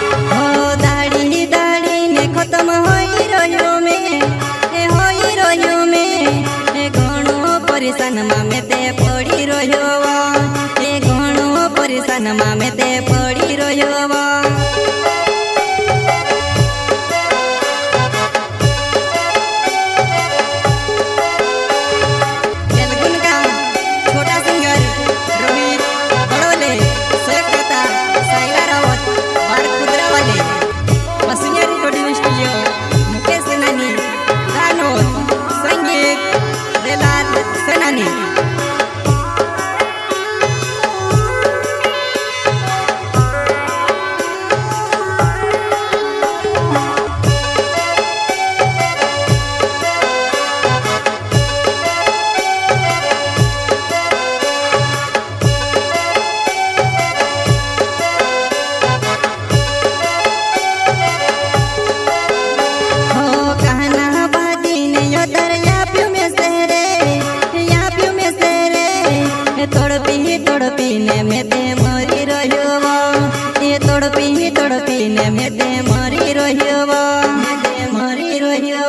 हो दाढ़ी दाढ़ी ने खत्म होई रह्यो में ए होई रह्यो में ए घणो परेशान मामे ते पड़ी रह्यो ए घणो परेशान मामे ते पड़ी रह्यो तड़पी ने में ते मरी रह्यो ये तड़पी ने में ते मरी रह्यो मरी रह्यो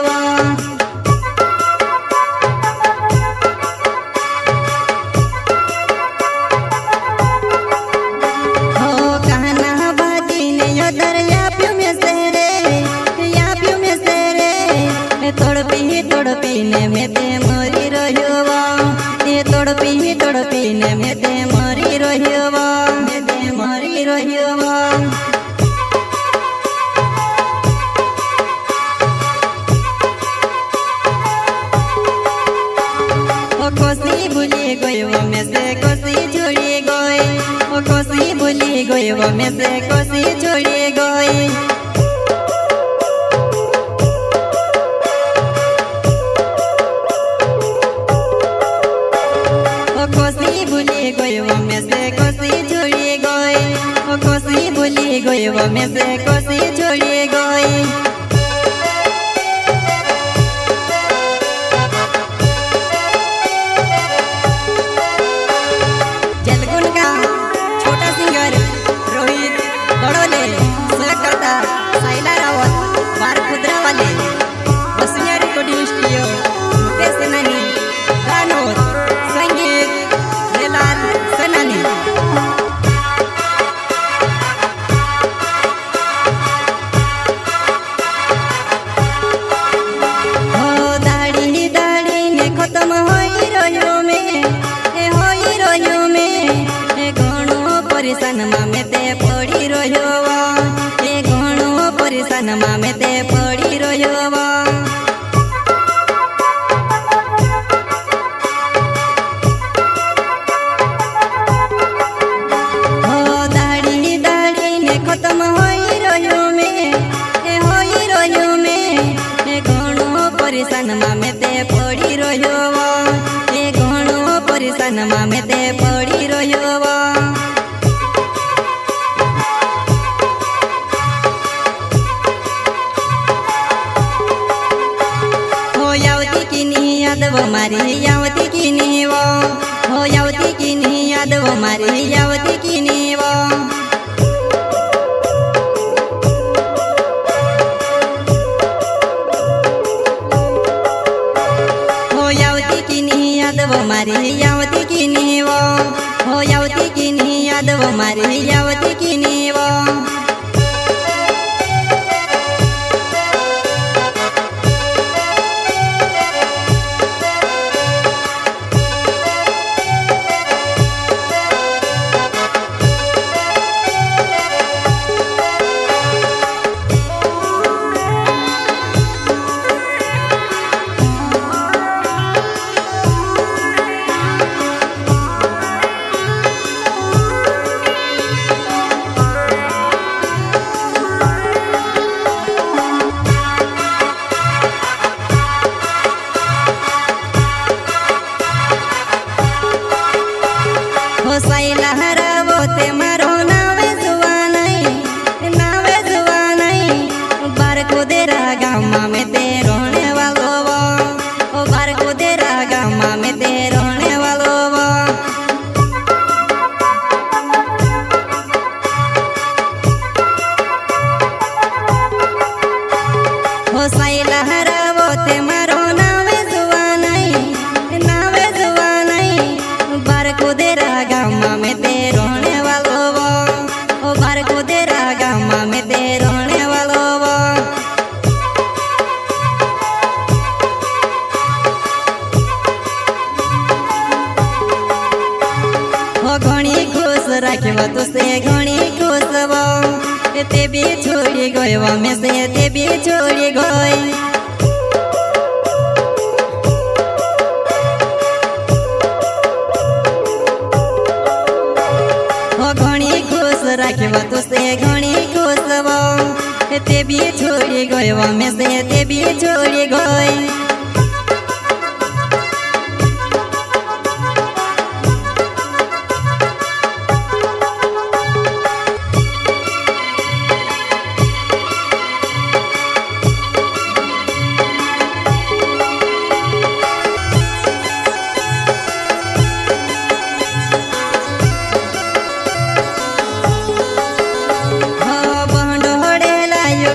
हो कहना बाजी ने यो दरिया प्यू में से रे या प्यू में से रे तड़पी ने में ते मरी रह्यो ये तड़पी ने में ते मरी रह्यो मरी रह्यो कोसी भूली गयो में से कोसी छोड़ी गई कोसी भूली गयो में से कोसी छोड़ी गई कोसी भूली गयो में से कोसी छोड़ी गई कोसी भूली गयो में से कोसी छोड़ी गई जलगुन का छोटा सिंगर रोहित बड़ोले करता साइला रावत बार खुदरा वाले वसुनिया रिकॉर्डिंग स्टूडियो मुकेश सेनानी गानों संगीत रेलाल सेनानी हो दाढ़ी दाढ़ी ने खत्म होई रह्यो में ए होई रह्यो में ए घणो परेशान मामे ते पड़ी रह्यो ए घणो परेशान मामे ते पड़ी रह्यो खत्म होई रह्यो में ए होई रह्यो में ए घणो परेशान मामे ते पड़ी रह्यो ए घणो परेशान मामे ते पड़ी रह्यो हो यावती की नी याद वो मारी यावती की नी वो हो यावती की नी याद वो मारी यावती की नी वो वो मारी यावती की नी वो हो यावती की नी याद वो मारी यावती की नी वो તે બી છોડી ગયો અમે સે તે બી છોડી ગઈ ઘણી ખુશ રાખ્યો તું સે ઘણી ખુશ તે બી છોડી ગયો અમે સે તે બી છોડી ગઈ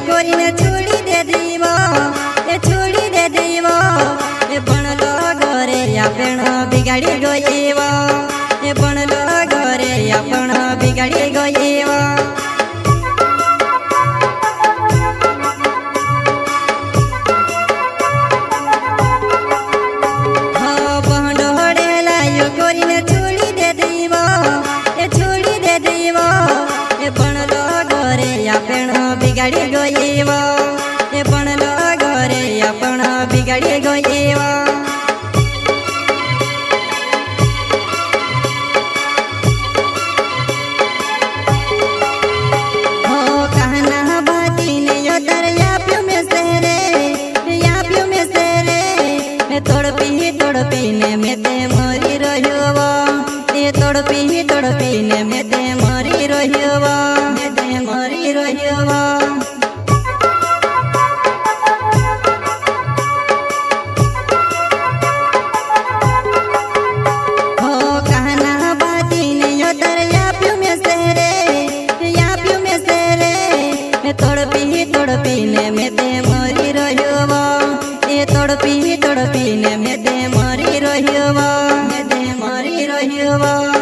કોઈને છોડી દે દીવો એ છોડી દે દીવો એ ભણલો ઘરે આપણ બિગાડી ગયેવો એ ભણલો ઘરે આપણ બિગાડી ગયેવો ભંડોળે લાયો કોઈને છોડી દે દીવો એ છોડી દે દીવો એ ભણલો ઘરે આપણ બિગાડી ગયેવો એ ભણલો ઘરે આપણ બિગાડી ગયેવો હો કાના બાટીને યદર આપ્યો મેં શહેરે આપ્યો મેં શહેરે તડપીને મેં તે મરી રહ્યો એ તડપીને મેં તે મરી રહ્યો મેં તે મરી રહ્યો તડપીને મેં તે મરી રહ્યો એ તડપીને મેં તે મરી રહ્યો મેં તે મરી રહ્યો